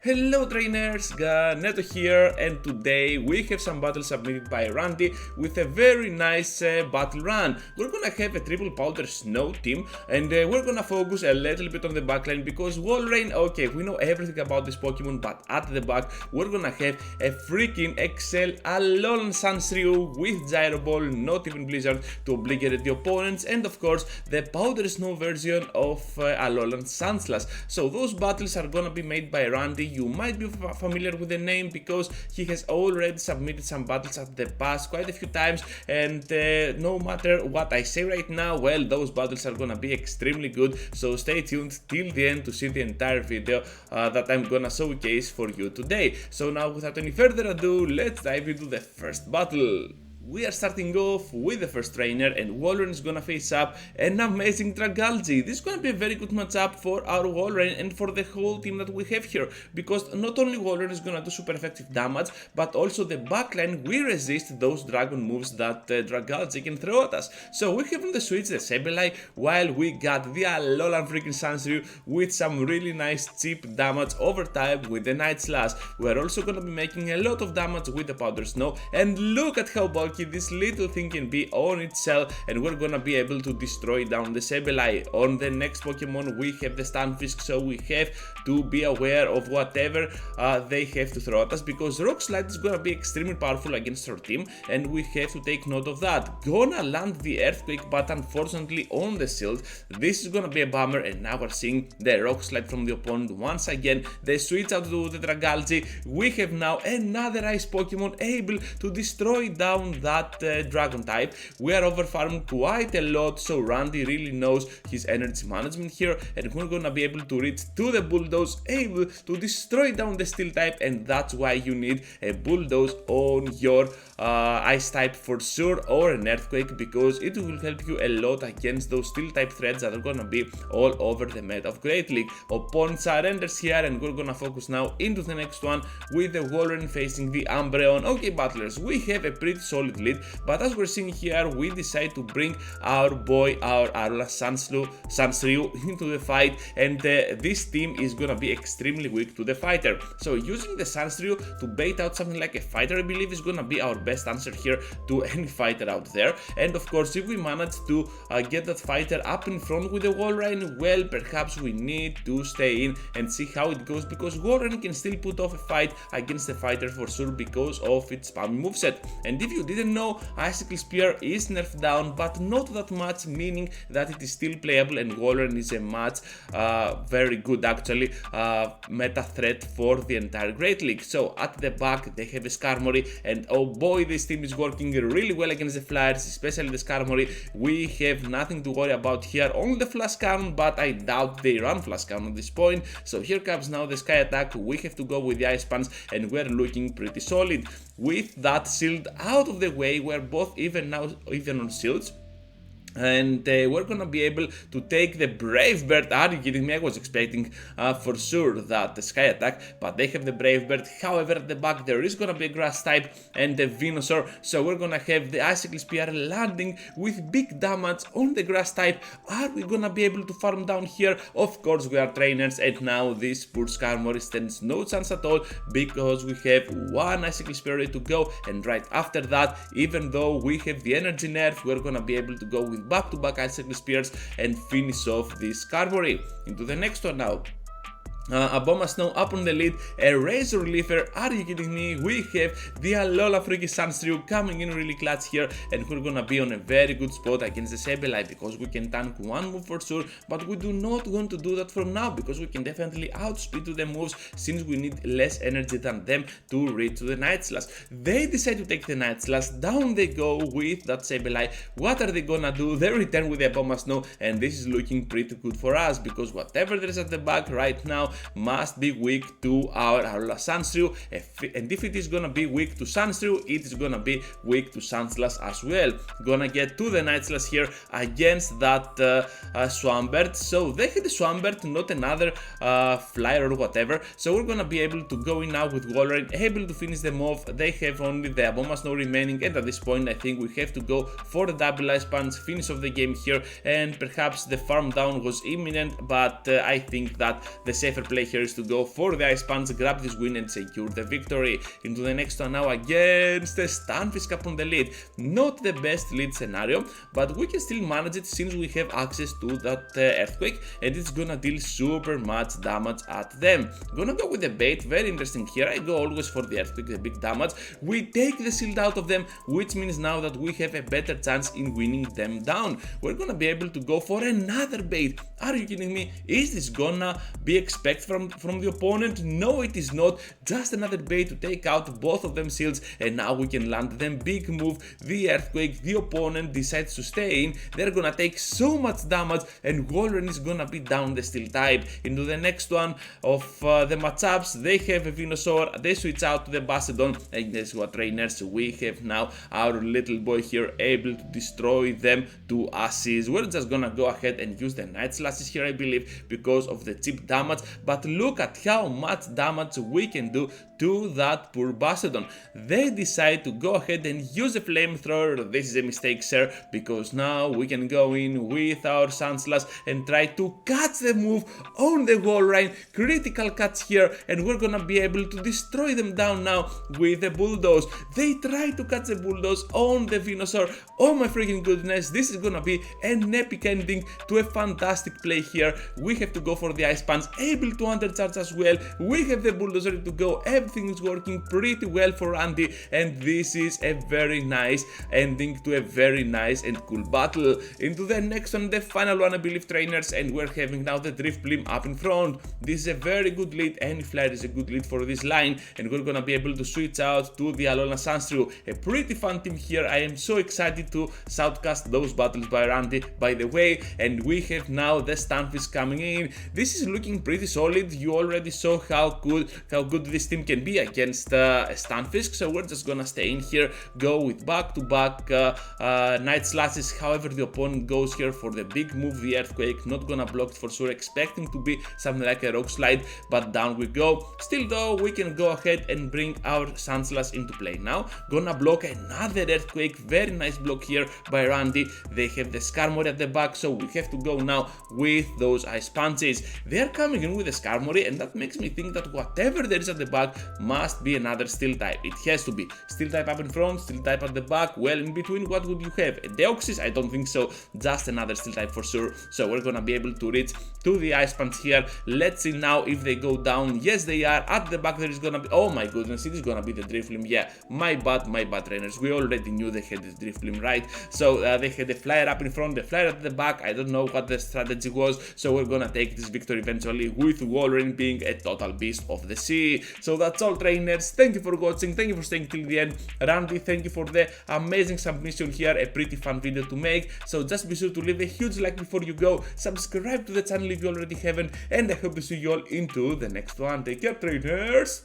Hello trainers, Neto here, and today we have some battles submitted by Randy with a very nice battle run. We're gonna have a triple powder snow team, and we're gonna focus a little bit on the backline because Walrein, okay, we know everything about this Pokemon, but at the back we're gonna have a freaking XL Alolan Sandshrew with Gyro Ball, not even Blizzard, to obligate the opponents, and of course the powder snow version of Alolan Sandslash. So those battles are gonna be made by Randy. You might be familiar with the name because he has already submitted some battles at the past quite a few times, and no matter what I say right now, well, those battles are gonna be extremely good, so stay tuned till the end to see the entire video that I'm gonna showcase for you today. So now, without any further ado, let's dive into the first battle. We are starting off with the first trainer, and Walrein is gonna face up an amazing Dragalge. This is gonna be a very good matchup for our Walrein and for the whole team that we have here, because not only Walrein is gonna do super effective damage, but also the backline will resist those dragon moves that Dragalge can throw at us. So we have on the switch the Sableye, while we got the Alolan freaking Sandshrew with some really nice cheap damage over time with the Night Slash. We are also gonna be making a lot of damage with the Powder Snow, and look at how bulky this little thing can be on itself, and we're gonna be able to destroy down the Sableye. On the next Pokemon we have the Stunfisk, so we have to be aware of whatever they have to throw at us, because Rock Slide is gonna be extremely powerful against our team, and we have to take note of that. Gonna land the Earthquake, but unfortunately on the shield. This is gonna be a bummer, and now we're seeing the Rock Slide from the opponent once again. They switch out to the Dragalge. We have now another Ice Pokemon able to destroy down that Dragon type. We are overfarming quite a lot, so Randy really knows his energy management here, and we're gonna be able to reach to the Bulldoze, able to destroy down the Steel type, and that's why you need a Bulldoze on your Ice type for sure, or an Earthquake, because it will help you a lot against those Steel type threats that are gonna be all over the meta of Great League. Opponent surrenders here, and we're gonna focus now into the next one with the Walrein facing the Umbreon. Okay, battlers, we have a pretty solid lead, but as we're seeing here, we decide to bring our boy, our Alolan Sandshrew into the fight, and this team is gonna be extremely weak to the fighter. So using the Sandshrew to bait out something like a fighter, I believe, is gonna be our best answer here to any fighter out there. And of course, if we manage to get that fighter up in front with the Walrein, well, perhaps we need to stay in and see how it goes, because Walrein can still put off a fight against the fighter for sure because of its spammy moveset. And if you didn't know, Icicle Spear is nerfed down, but not that much, meaning that it is still playable, and Walrein is a much very good actually meta threat for the entire Great League. So at the back they have a Skarmory, and oh boy, this team is working really well against the Flyers, especially the Skarmory. We have nothing to worry about here, only the Flash Cannon, but I doubt they run Flash Cannon at this point. So here comes now the Sky Attack. We have to go with the Ice Punch, and we're looking pretty solid. With that shield out of the way, we're both even on shields, and we're gonna be able to take the Brave Bird. Are you kidding me? I was expecting for sure that the Sky Attack, but they have the Brave Bird. However, at the back there is gonna be a Grass type and the Venusaur, so we're gonna have the Icicle Spear landing with big damage on the Grass type. Are we gonna be able to farm down here? Of course we are, trainers, and now this poor Skarmory stands no chance at all, because we have one Icicle Spear ready to go, and right after that, even though we have the energy nerf, we're gonna be able to go with back-to-back Icicle Spears and finish off this Skarmory. Into the next one now. Aboma Snow up on the lead, a Razor Leafer. Are you kidding me? We have the Alola freaking Sandshrew coming in really clutch here, and we're gonna be on a very good spot against the Sableye, because we can tank one move for sure, but we do not want to do that from now, because we can definitely outspeed to the moves since we need less energy than them to reach to the Night Slash. They decide to take the Night Slash, down they go with that Sableye. What are they gonna do? They return with the Aboma Snow, and this is looking pretty good for us, because whatever there is at the back right now must be weak to our Alolan Sandshrew, and if it is gonna be weak to Sandshrew, it is gonna be weak to Sandslash as well. Gonna get to the Night Slash here against that Swampert. So they hit the Swampert, not another flyer or whatever, so we're gonna be able to go in now with Walrein, able to finish them off. They have only the Aboma Snow remaining, and at this point I think we have to go for the double Ice Punch, finish of the game here, and perhaps the farm down was imminent, but I think that the safer play here is to go for the Ice Punch, grab this win and secure the victory. Into the next one now against the Stunfisk up on the lead. Not the best lead scenario, but we can still manage it since we have access to that Earthquake, and it's gonna deal super much damage at them. Gonna go with the bait, very interesting here. I go always for the Earthquake, the big damage. We take the shield out of them, which means now that we have a better chance in winning them down. We're gonna be able to go for another bait. Are you kidding me? Is this gonna be expected from the opponent? No, it is not. Just another bait to take out both of them shields, and now we can land them. Big move, the Earthquake. The opponent decides to stay in. They're gonna take so much damage, and Walrein is gonna be down the Steel type. Into the next one of the matchups, they have a Venusaur. They switch out to the Bastiodon, and guess what, trainers? We have now our little boy here able to destroy them to ashes. We're just gonna go ahead and use the Night Slashes here, I believe, because of the cheap damage, but look at how much damage we can do to that poor Bastiodon. They decide to go ahead and use a flamethrower. This is a mistake, sir, because now we can go in with our Sandslash and try to catch the move on the Walrein. Critical catch here, and we're gonna be able to destroy them down now with the Bulldoze. They try to catch the Bulldoze on the Venusaur. Oh my freaking goodness, this is gonna be an epic ending to a fantastic play here. We have to go for the Ice Punch, able to undercharge as well. We have the Bulldoze ready to go. Everything is working pretty well for Randy, and this is a very nice ending to a very nice and cool battle. Into the next one, the final one, I believe, trainers, and we're having now the Drifblim up in front. This is a very good lead. Any flyer is a good lead for this line, and we're gonna be able to switch out to the Alolan Sandshrew. A pretty fun team here. I am so excited to shoutcast those battles by Randy, by the way, and we have now the Stunfisk coming in. This is looking pretty solid. You already saw how good this team can be against Stunfisk, so we're just gonna stay in here, go with back-to-back Night Slashes. However, the opponent goes here for the big move, the Earthquake. Not gonna block it for sure, expecting to be something like a Rock Slide, but down we go. Still though, we can go ahead and bring our Sandslash into play now. Gonna block another Earthquake. Very nice block here by Randy. They have the Skarmory at the back, so we have to go now with those Ice Punches. They're coming in with the Skarmory, and that makes me think that whatever there is at the back must be another Steel type. It has to be. Steel type up in front, Steel type at the back. Well, in between, what would you have? A Deoxys? I don't think so. Just another Steel type for sure. So we're gonna be able to reach to the Ice Punch here. Let's see now if they go down. Yes, they are. At the back, there is gonna be. Oh my goodness, it is gonna be the Drifblim. Yeah, my bad, trainers. We already knew they had the Drifblim, right? So they had the flyer up in front, the flyer at the back. I don't know what the strategy was. So we're gonna take this victory eventually, with Walrein being a total beast of the sea. So that's all, trainers. Thank you for watching. Thank you for staying till the end. Randy, thank you for the amazing submission here. A pretty fun video to make. So just be sure to leave a huge like before you go. Subscribe to the channel if you already haven't. And I hope to see you all into the next one. Take care, trainers.